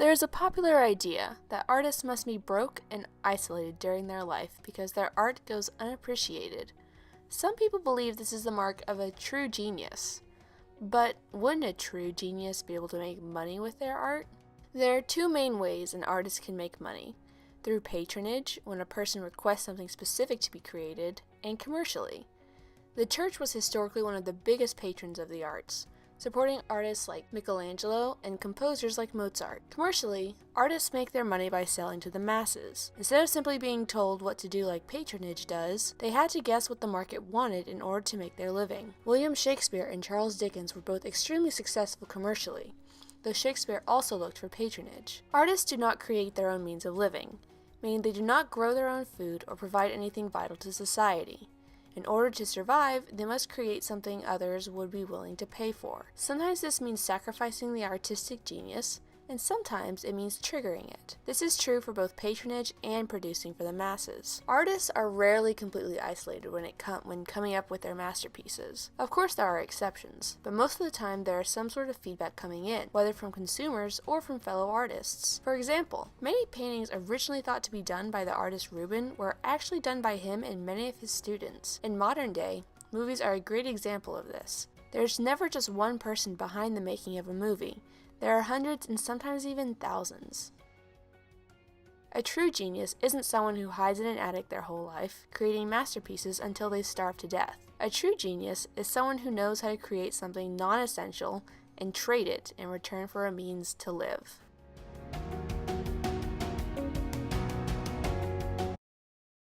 There is a popular idea that artists must be broke and isolated during their life because their art goes unappreciated. Some people believe this is the mark of a true genius. But wouldn't a true genius be able to make money with their art? There are two main ways an artist can make money: through patronage, when a person requests something specific to be created, and commercially. The church was historically one of the biggest patrons of the arts, supporting artists like Michelangelo and composers like Mozart. Commercially, artists make their money by selling to the masses. Instead of simply being told what to do like patronage does, they had to guess what the market wanted in order to make their living. William Shakespeare and Charles Dickens were both extremely successful commercially, though Shakespeare also looked for patronage. Artists do not create their own means of living, meaning they do not grow their own food or provide anything vital to society. In order to survive, they must create something others would be willing to pay for. Sometimes this means sacrificing the artistic genius, and sometimes it means triggering it. This is true for both patronage and producing for the masses. Artists are rarely completely isolated when coming up with their masterpieces. Of course there are exceptions, but most of the time there is some sort of feedback coming in, whether from consumers or from fellow artists. For example, many paintings originally thought to be done by the artist Rubens were actually done by him and many of his students. In modern day, movies are a great example of this. There's never just one person behind the making of a movie. There are hundreds and sometimes even thousands. A true genius isn't someone who hides in an attic their whole life, creating masterpieces until they starve to death. A true genius is someone who knows how to create something non-essential and trade it in return for a means to live.